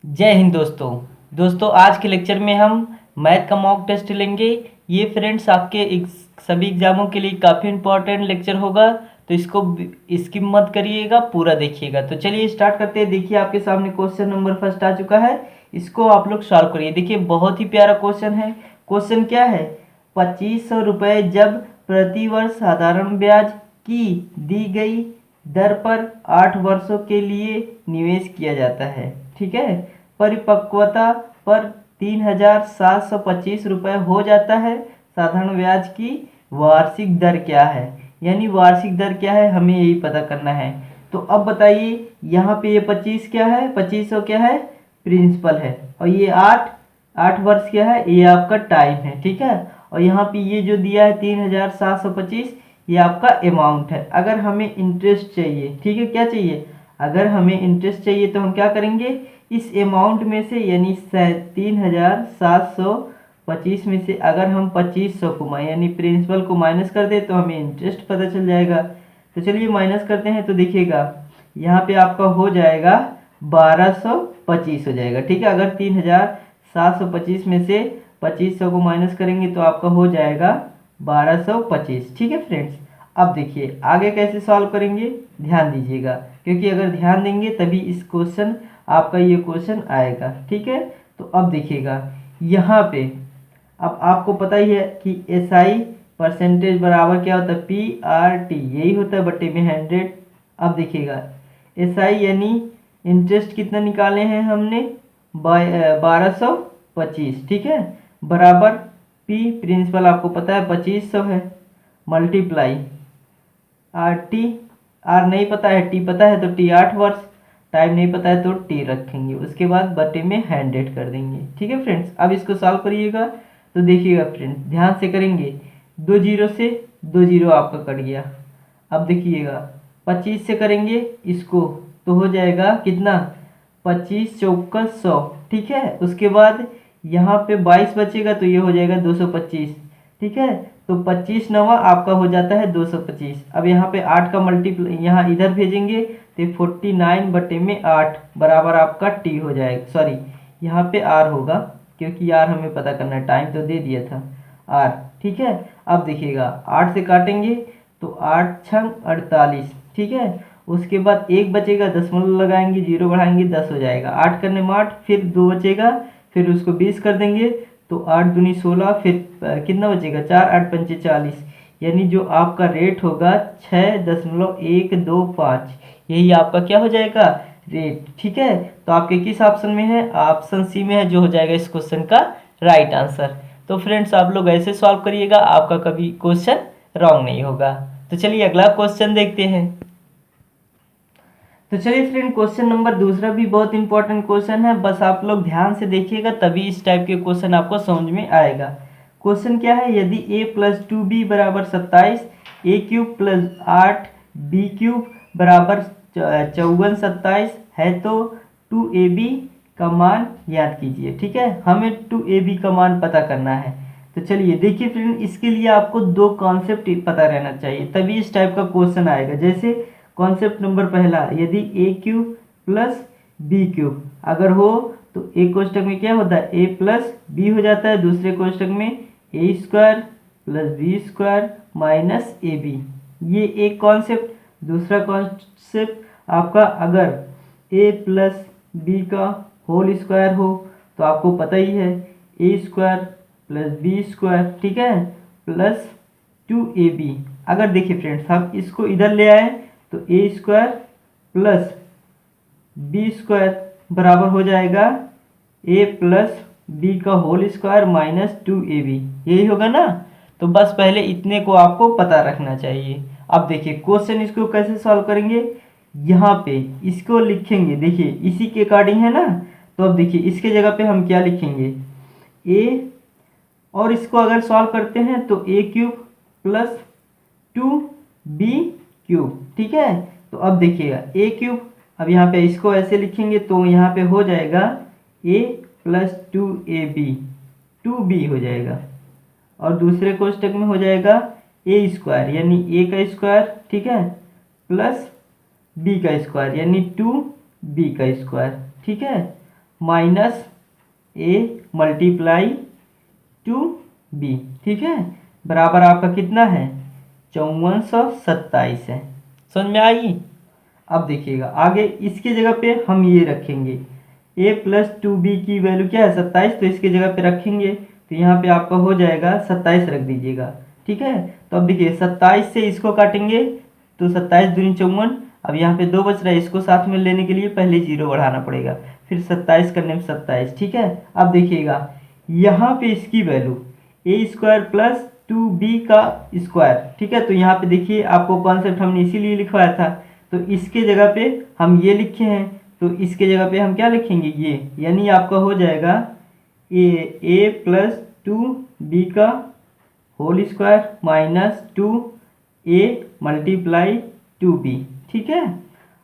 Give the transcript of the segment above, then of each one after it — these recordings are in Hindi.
जय हिंद दोस्तों आज के लेक्चर में हम मैथ का मॉक टेस्ट लेंगे। ये फ्रेंड्स आपके सभी एग्जामों के लिए काफ़ी इम्पोर्टेंट लेक्चर होगा, तो इसको स्किप मत करिएगा, पूरा देखिएगा। तो चलिए स्टार्ट करते हैं। देखिए आपके सामने क्वेश्चन नंबर फर्स्ट आ चुका है, इसको आप लोग सॉल्व करिए। देखिए बहुत ही प्यारा क्वेश्चन है। क्वेश्चन क्या है, 2500 रुपये जब प्रतिवर्ष साधारण ब्याज की दी गई दर पर 8 वर्षों के लिए निवेश किया जाता है, ठीक है, परिपक्वता पर 3725 रुपये हो जाता है। साधारण ब्याज की वार्षिक दर क्या है, यानी वार्षिक दर क्या है हमें यही पता करना है। तो अब बताइए यहाँ पे ये 25 क्या है, 2500 क्या है, प्रिंसिपल है, और ये 8 वर्ष क्या है, ये आपका टाइम है, ठीक है। और यहाँ पे ये जो दिया है 3725, ये आपका अमाउंट है। अगर हमें इंटरेस्ट चाहिए, ठीक है, क्या चाहिए, अगर हमें इंटरेस्ट चाहिए तो हम क्या करेंगे, इस अमाउंट में से यानी 3725 में से अगर हम 2500 को यानी प्रिंसिपल को माइनस कर दे तो हमें इंटरेस्ट पता चल जाएगा। तो चलिए माइनस करते हैं। तो देखिएगा यहाँ पे आपका हो जाएगा 1225 हो जाएगा, ठीक है। अगर 3725 में से 2500 को माइनस करेंगे तो आपका हो जाएगा 1225, ठीक है फ्रेंड्स। अब देखिए आगे कैसे सॉल्व करेंगे, ध्यान दीजिएगा, क्योंकि अगर ध्यान देंगे तभी इस क्वेश्चन आपका ये क्वेश्चन आएगा, ठीक है। तो अब देखिएगा यहाँ पे, अब आपको पता ही है कि SI परसेंटेज बराबर क्या होता है, PRT, यही होता है बटे में 100। अब देखिएगा SI यानी इंटरेस्ट कितना निकाले हैं हमने, 1225, ठीक है, बराबर P प्रिंसिपल आपको पता है 2500 है, मल्टीप्लाई RT, R नहीं पता है, T पता है, तो T 8 वर्ष, टाइम नहीं पता है तो T रखेंगे, उसके बाद बटे में 100 कर देंगे, ठीक है फ्रेंड्स। अब इसको सॉल्व करिएगा तो देखिएगा फ्रेंड्स, ध्यान से करेंगे, 2 जीरो से 2 जीरो आपका कट गया। अब देखिएगा 25 से करेंगे इसको तो हो जाएगा कितना, 25 चौका 100, ठीक है। उसके बाद यहाँ पे 22 बचेगा तो ये हो जाएगा 225, ठीक है। तो 25 नवा आपका हो जाता है 225। अब यहाँ पे 8 का मल्टीप्लाई यहाँ इधर भेजेंगे तो 49 बटे में 8 बराबर आपका टी हो जाएगा, सॉरी यहाँ पे आर होगा, क्योंकि आर हमें पता करना है, टाइम तो दे दिया था आर, ठीक है। अब देखिएगा 8 से काटेंगे तो 8 छंग 48, ठीक है। उसके बाद एक बचेगा, दशमलव लगाएंगे, जीरो बढ़ाएंगे, 10 हो जाएगा, 8 करने में 8, फिर 2 बचेगा, फिर उसको 20 कर देंगे तो 8 दूनी 16, फिर कितना बचेगा, 4 8 पंचे 40, यानी जो आपका रेट होगा 6.125, यही आपका क्या हो जाएगा, रेट, ठीक है। तो आपके किस ऑप्शन में है, ऑप्शन सी में है, जो हो जाएगा इस क्वेश्चन का राइट आंसर। तो फ्रेंड्स आप लोग ऐसे सॉल्व करिएगा, आपका कभी क्वेश्चन रॉन्ग नहीं होगा। तो चलिए अगला क्वेश्चन देखते हैं। तो चलिए फ्रेंड क्वेश्चन नंबर दूसरा भी बहुत इंपॉर्टेंट क्वेश्चन है, बस आप लोग ध्यान से देखिएगा तभी इस टाइप के क्वेश्चन आपको समझ में आएगा। क्वेश्चन क्या है, यदि a प्लस 2b बराबर 27, a cube plus 8 b cube बराबर 54 27 है तो 2ab का मान याद कीजिए, ठीक है। हमें 2ab का मान पता करना है। तो चलिए देखिए फ्रेंड, इसके लिए आपको दो कॉन्सेप्ट पता रहना चाहिए तभी इस टाइप का क्वेश्चन आएगा। जैसे कॉन्सेप्ट नंबर पहला, यदि ए क्यूब प्लस बी क्यूब अगर हो तो एक कोष्टक में क्या होता है, ए प्लस बी हो जाता है, दूसरे कोष्टक में A square plus B square minus A B, ये एक कॉन्सेप्ट। दूसरा कॉन्सेप्ट आपका, अगर ए प्लस बी का होल स्क्वायर हो तो आपको पता ही है, A square plus B square, ठीक है, प्लस 2ab। अगर देखिए फ्रेंड्स हम इसको इधर ले आए तो ए स्क्वायर प्लस बी स्क्वायर बराबर हो जाएगा ए प्लस बी का होल स्क्वायर माइनस 2ab, यही होगा ना। तो बस पहले इतने को आपको पता रखना चाहिए। अब देखिए क्वेश्चन इसको कैसे सॉल्व करेंगे, यहाँ पे इसको लिखेंगे, देखिए इसी के अकॉर्डिंग है ना। तो अब देखिए इसके जगह पे हम क्या लिखेंगे, ए, और इसको अगर सॉल्व करते हैं तो ए क्यूब प्लस 2b क्यूब, ठीक है। तो अब देखिएगा ए क्यूब, अब यहाँ पे इसको ऐसे लिखेंगे तो यहाँ पे हो जाएगा a प्लस 2ab, 2b हो जाएगा, और दूसरे कोष्टक में हो जाएगा ए स्क्वायर यानी ए का स्क्वायर, ठीक है, प्लस बी का स्क्वायर यानी 2b का स्क्वायर, ठीक है। Minus A multiply to be, ठीक है, बराबर आपका कितना है 5427 है। समझ में आई। अब देखिएगा आगे इसकी जगह पे हम ये रखेंगे a प्लस 2b की वैल्यू क्या है 27, तो इसकी जगह पे रखेंगे तो यहाँ पे आपका हो जाएगा 27 रख दीजिएगा, ठीक है। तो अब देखिए 27 से इसको काटेंगे तो 27 दूनी 54, अब यहाँ पे 2 बच रहा है, इसको साथ में लेने के लिए पहले 0 बढ़ाना पड़ेगा, फिर 27 करने में 27, ठीक है। अब देखिएगा यहाँ पे इसकी वैल्यू ए स्क्वायर प्लस 2b का स्क्वायर, ठीक है। तो यहाँ पे देखिए आपको कॉन्सेप्ट हमने इसीलिए लिखवाया था, तो इसके जगह पे हम ये लिखे हैं, तो इसके जगह पे हम क्या लिखेंगे ये, यानी आपका हो जाएगा ए प्लस 2b का whole square minus 2a multiply 2b, ठीक है।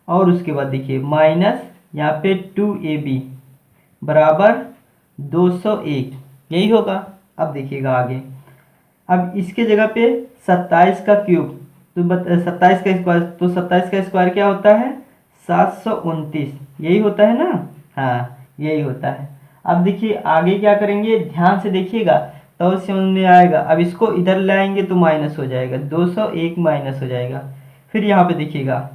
और उसके बाद देखिए माइनस यहाँ पे 2ab बराबर 201, यही होगा। अब देखिएगा आगे, अब इसके जगह पे 27 का क्यूब, तो 27 का स्क्वायर, तो 27 का स्क्वायर क्या होता है 729, यही होता है ना, हाँ यही होता है। अब देखिए आगे क्या करेंगे, ध्यान से देखिएगा तो समझ में आएगा। अब इसको इधर लाएंगे तो माइनस हो जाएगा, 201 माइनस हो जाएगा। फिर यहाँ पे देखिएगा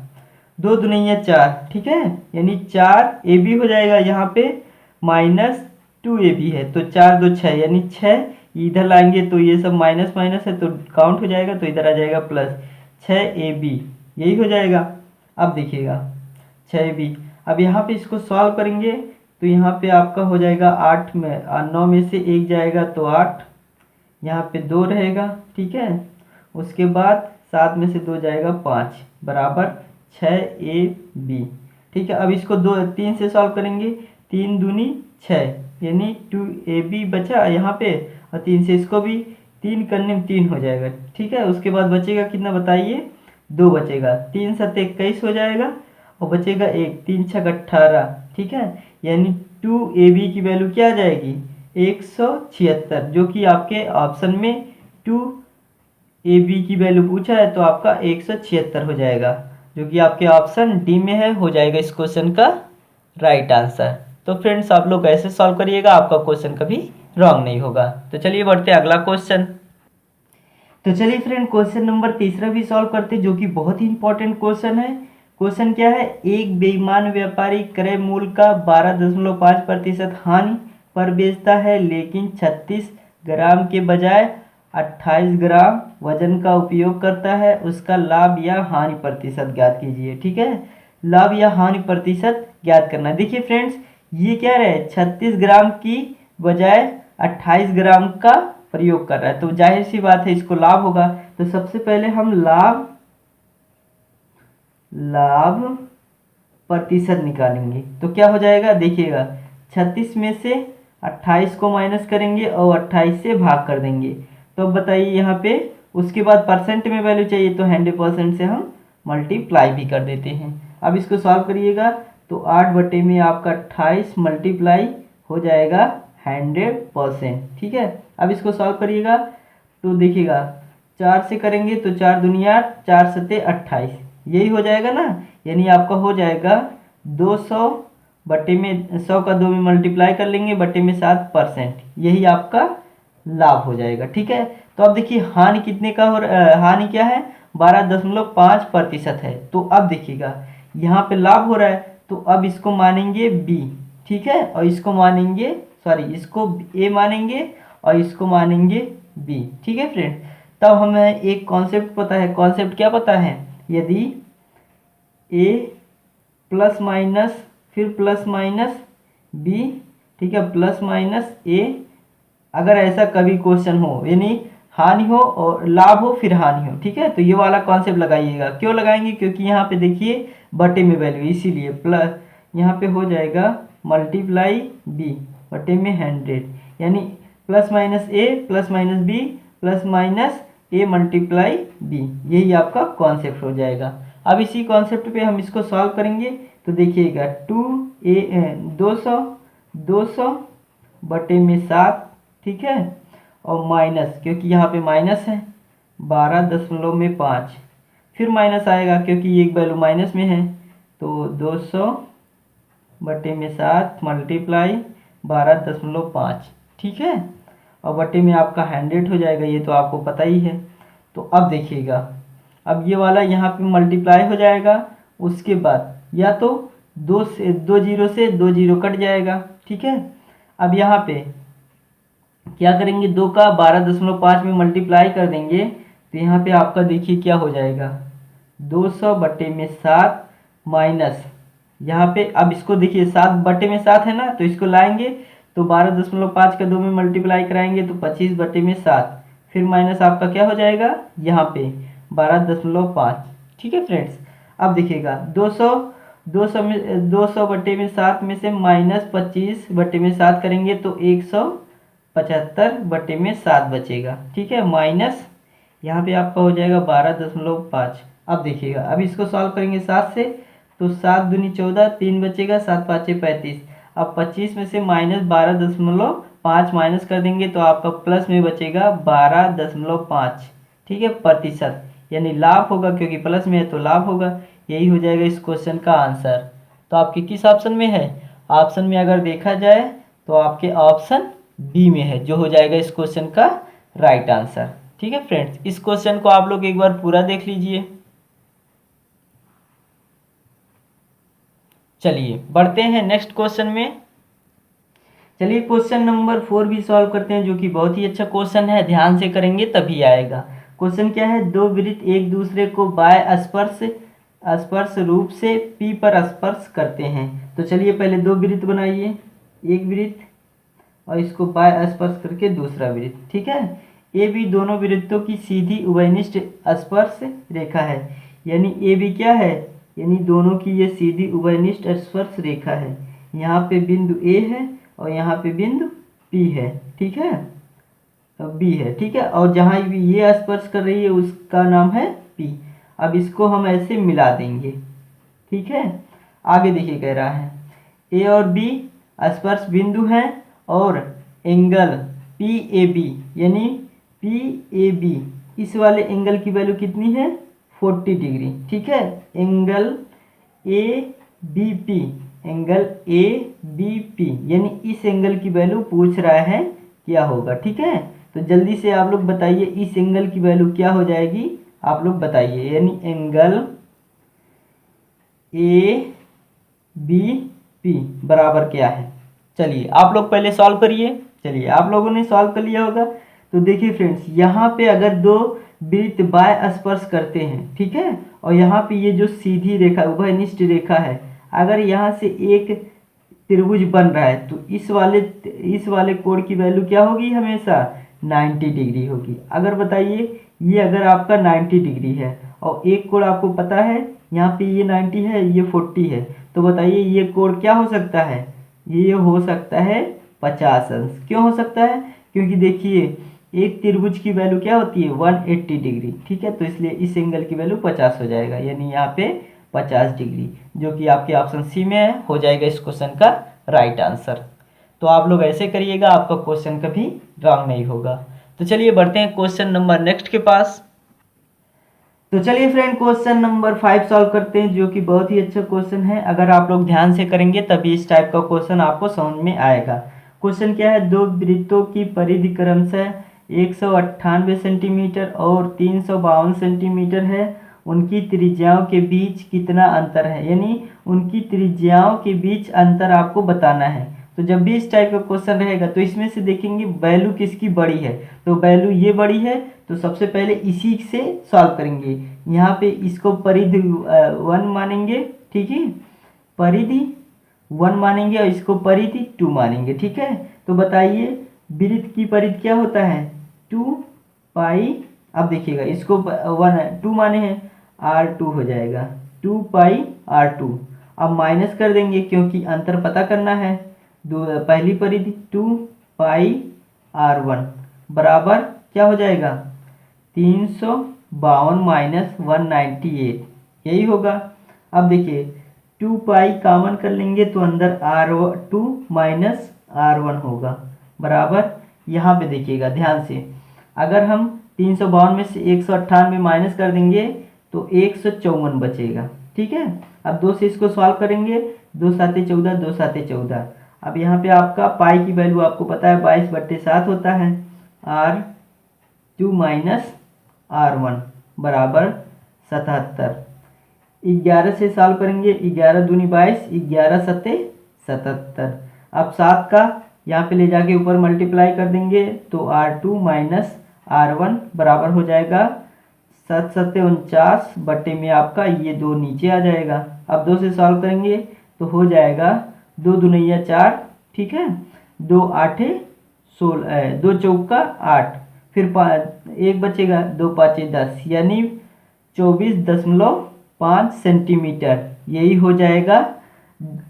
2 दुनिया 4, ठीक है, यानी 4ab हो जाएगा, यहाँ पे माइनस 2ab है, तो 4 2 6, यानी 6 इधर लाएंगे तो ये सब माइनस माइनस है तो काउंट हो जाएगा, तो इधर आ जाएगा प्लस 6ab, यही हो जाएगा। अब देखिएगा 6ab, अब यहाँ पे इसको सॉल्व करेंगे तो यहाँ पे आपका हो जाएगा 8 में 9 में से 1 जाएगा तो 8, यहाँ पे 2 रहेगा, ठीक है। उसके बाद 7 में से 2 जाएगा 5 बराबर 6ab, ठीक है। अब इसको 3 से सॉल्व करेंगे, 3 दूनी 6, यानी 2ab बचा यहाँ पे, और 3 से इसको भी 3 करने में 3 हो जाएगा, ठीक है। उसके बाद बचेगा कितना बताइए, 2 बचेगा, 3 7 21 हो जाएगा, और बचेगा 1, 3 6 18, ठीक है। यानी 2ab की वैल्यू क्या आ जाएगी 176, जो कि आपके ऑप्शन में 2ab की वैल्यू पूछा है तो आपका 176 हो जाएगा, जो कि आपके ऑप्शन डी में है, हो जाएगा इस क्वेश्चन का राइट आंसर। तो फ्रेंड्स आप लोग ऐसे सॉल्व करिएगा, आपका क्वेश्चन कभी रॉन्ग नहीं होगा। तो चलिए बढ़ते हैं अगला क्वेश्चन। तो चलिए फ्रेंड क्वेश्चन नंबर तीसरा भी सॉल्व करते हैं, जो कि बहुत ही इंपॉर्टेंट क्वेश्चन है। क्वेश्चन क्या है, एक बेईमान व्यापारी क्रय मूल्य का 12.5% हानि पर बेचता है, लेकिन 36 ग्राम के बजाय 28 ग्राम वजन का उपयोग करता है, उसका लाभ या हानि प्रतिशत ज्ञात कीजिए, ठीक है। लाभ या हानि प्रतिशत ज्ञात करना है। देखिए फ्रेंड्स ये क्या है 36 ग्राम की बजाय 28 ग्राम का प्रयोग कर रहा है, तो जाहिर सी बात है इसको लाभ होगा। तो सबसे पहले हम लाभ प्रतिशत निकालेंगे, तो क्या हो जाएगा देखिएगा 36 में से 28 को माइनस करेंगे और 28 से भाग कर देंगे, तो अब बताइए यहाँ पे उसके बाद परसेंट में वैल्यू चाहिए तो 100% से हम मल्टीप्लाई भी कर देते हैं। अब इसको सॉल्व करिएगा तो 8 बटे में आपका 28 मल्टीप्लाई हो जाएगा 100%, ठीक है। अब इसको सॉल्व करिएगा तो देखिएगा 4 से करेंगे तो 4 दुनिया 4 सते 28, यही हो जाएगा ना, यानी आपका हो जाएगा 200 बटे में 100 का 2 में मल्टीप्लाई कर लेंगे बटे में 7%, यही आपका लाभ हो जाएगा, ठीक है। तो अब देखिए हानि कितने का हानि क्या है 12.5% है। तो अब देखिएगा यहाँ पे लाभ हो रहा है, तो अब इसको मानेंगे बी, ठीक है, और इसको मानेंगे इसको ए मानेंगे और इसको मानेंगे बी, ठीक है फ्रेंड। तब हमें एक कॉन्सेप्ट पता है, कॉन्सेप्ट क्या पता है, यदि ए प्लस माइनस फिर प्लस माइनस बी, ठीक है, प्लस माइनस ए, अगर ऐसा कभी क्वेश्चन हो यानी हानि हो और लाभ हो फिर हानि हो, ठीक है, तो ये वाला कॉन्सेप्ट लगाइएगा। क्यों लगाएंगे, क्योंकि यहाँ पे देखिए बटे में वैल्यू, इसीलिए प्लस यहाँ पे हो जाएगा मल्टीप्लाई बी बटे में 100, यानी plus minus A plus minus B plus minus A multiply B, यही आपका कॉन्सेप्ट हो जाएगा। अब इसी कॉन्सेप्ट पे हम इसको सॉल्व करेंगे तो देखिएगा 200 बटे में 7, ठीक है, और माइनस क्योंकि यहाँ पे माइनस है 12.5, फिर माइनस आएगा क्योंकि एक वैल्यू माइनस में है, तो 200 बटे में 7 मल्टीप्लाई 12.5, ठीक है। और बटे में आपका 100 हो जाएगा, ये तो आपको पता ही है। तो अब देखिएगा, अब ये वाला यहाँ पे मल्टीप्लाई हो जाएगा, उसके बाद या तो 2 से 2 जीरो से 2 जीरो कट जाएगा, ठीक है। अब यहाँ पे क्या करेंगे, 2 का 12.5 में मल्टीप्लाई कर देंगे तो यहाँ पे आपका देखिए क्या हो जाएगा, 200 बटे में 7 माइनस यहाँ पे, अब इसको देखिए 7 बटे में 7 है ना, तो इसको लाएंगे तो 12.5 का 2 में मल्टीप्लाई कराएंगे तो 25 बटे में 7, फिर माइनस आपका क्या हो जाएगा यहाँ पे 12.5, ठीक है फ्रेंड्स। अब देखिएगा 200 बटे में 7 में से माइनस 25 बटे में 7 करेंगे तो 175 बटे में 7 बचेगा, ठीक है, माइनस यहाँ पे आपका हो जाएगा 12.5। अब देखिएगा, अब इसको सॉल्व करेंगे 7 से तो 7 दूनी 14, 3 बचेगा, 7 पाँचे 35। अब 25 में से माइनस 12.5 माइनस कर देंगे तो आपका प्लस में बचेगा 12.5, ठीक है, प्रतिशत, यानी लाभ होगा, क्योंकि प्लस में है तो लाभ होगा। यही हो जाएगा इस क्वेश्चन का आंसर। तो आपके किस ऑप्शन में है, ऑप्शन में अगर देखा जाए तो आपके ऑप्शन बी में है, जो हो जाएगा इस क्वेश्चन का राइट आंसर, ठीक है फ्रेंड्स। इस क्वेश्चन को आप लोग एक बार पूरा देख लीजिए। चलिए बढ़ते हैं नेक्स्ट क्वेश्चन में। चलिए क्वेश्चन नंबर 4 भी सॉल्व करते हैं, जो कि बहुत ही अच्छा क्वेश्चन है, ध्यान से करेंगे तभी आएगा। क्वेश्चन क्या है, दो वृत्त एक दूसरे को बाय स्पर्श रूप से P पर स्पर्श करते हैं। तो चलिए पहले दो वृत्त बनाइए, एक वृत्त और इसको बाय स्पर्श करके दूसरा वृत्त, ठीक है। ए बी दोनों वृत्तों की सीधी उभयनिष्ठ स्पर्श रेखा है, यानी ए बी क्या है, यानी दोनों की ये सीधी उभयनिष्ठ स्पर्श रेखा है। यहाँ पे बिंदु ए है और यहाँ पे बिंदु पी है, ठीक है, बी है, ठीक है, और जहाँ भी ये स्पर्श कर रही है उसका नाम है पी। अब इसको हम ऐसे मिला देंगे, ठीक है। आगे देखिए कह रहा है ए और बी स्पर्श बिंदु हैं और एंगल पी ए बी, यानी पी ए बी इस वाले एंगल की वैल्यू कितनी है 40 डिग्री, ठीक है। Angle A B P, angle A B P, यानी इस एंगल की वैल्यू पूछ रहा है क्या होगा, ठीक है। तो जल्दी से आप लोग बताइए इस एंगल की वैल्यू क्या हो जाएगी, आप लोग बताइए, यानी एंगल ए बी पी बराबर क्या है। चलिए आप लोग पहले सॉल्व करिए। चलिए आप लोगों ने सॉल्व कर लिया होगा। तो देखिए फ्रेंड्स, यहाँ पे अगर दो वृत्त बाय स्पर्श करते हैं, ठीक है, और यहाँ पे ये जो सीधी रेखा उभयनिष्ठ रेखा है, अगर यहाँ से एक त्रिभुज बन रहा है तो इस वाले कोण की वैल्यू क्या होगी, हमेशा 90 डिग्री होगी। अगर बताइए ये अगर आपका 90 डिग्री है और एक कोण आपको पता है यहाँ पे ये 90 है, ये 40 है, तो बताइए ये कोण क्या हो सकता है, ये हो सकता है 50 अंश। क्यों हो सकता है, क्योंकि देखिए एक त्रिभुज की वैल्यू क्या होती है 180 डिग्री, ठीक है, तो इसलिए इस एंगल की वैल्यू 50 हो जाएगा, यानी यहाँ पे 50 डिग्री, जो कि आपके ऑप्शन सी में है, हो जाएगा इस क्वेश्चन का राइट आंसर। तो आप लोग ऐसे करिएगा, आपका क्वेश्चन कभी रॉन्ग नहीं होगा। तो चलिए बढ़ते हैं क्वेश्चन नंबर नेक्स्ट के पास। तो चलिए फ्रेंड क्वेश्चन नंबर 5 सॉल्व करते हैं, जो कि बहुत ही अच्छा क्वेश्चन है। अगर आप लोग ध्यान से करेंगे तभी इस टाइप का क्वेश्चन आपको समझ में आएगा। क्वेश्चन क्या है, दो वृत्तों की परिधि क्रमशः 198 सेंटीमीटर और 352 सेंटीमीटर है, उनकी त्रिज्याओं के बीच कितना अंतर है, यानी उनकी त्रिज्याओं के बीच अंतर आपको बताना है। तो जब भी इस टाइप का क्वेश्चन रहेगा तो इसमें से देखेंगे वैल्यू किसकी बड़ी है, तो वैल्यू ये बड़ी है, तो सबसे पहले इसी से सॉल्व करेंगे। यहाँ पे इसको परिधि 1 मानेंगे, ठीक है, परिधि 1 मानेंगे और इसको परिधि 2 मानेंगे, ठीक है। तो बताइए वृत्त की परिधि क्या होता है 2 पाई, अब देखिएगा इसको 2 माने हैं R2 हो जाएगा 2 पाई R2। अब माइनस कर देंगे क्योंकि अंतर पता करना है। पहली परिधि 2 पाई R1 बराबर क्या हो जाएगा 352 माइनस 198, यही होगा। अब देखिए 2 पाई कॉमन कर लेंगे तो अंदर R2 माइनस R1 होगा बराबर, यहाँ पे देखिएगा ध्यान से, अगर हम 352 में से 198 माइनस कर देंगे तो 154 बचेगा, ठीक है। अब 2 से इसको सॉल्व करेंगे 2 साते 14, 2 साते 14। अब यहाँ पे आपका पाई की वैल्यू आपको पता है 22/7 होता है। R2 माइनस R1 बराबर 77। 11 से सॉल्व करेंगे, 11 दूनी 22, 11 सत्ते 77। अब 7 का यहाँ पे ले जाके ऊपर मल्टीप्लाई कर देंगे तो R2 माइनस R1 बराबर हो जाएगा 7 सत्ते 49 बट्टे में आपका ये 2 नीचे आ जाएगा। अब 2 से सॉल्व करेंगे तो हो जाएगा 2 दूनिया 4, ठीक है, 2 आठे 16, 2 चौका 8, फिर 1 बचेगा, 2 पाँचे 10, यानी 24.5 सेंटीमीटर। यही हो जाएगा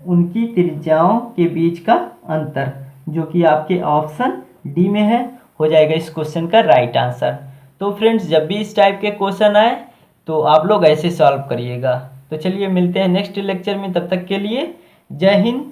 उनकी त्रिज्याओं के बीच का अंतर, जो कि आपके ऑप्शन डी में है, हो जाएगा इस क्वेश्चन का राइट आंसर। तो फ्रेंड्स, जब भी इस टाइप के क्वेश्चन आए तो आप लोग ऐसे सॉल्व करिएगा। तो चलिए मिलते हैं नेक्स्ट लेक्चर में, तब तक के लिए जय हिंद,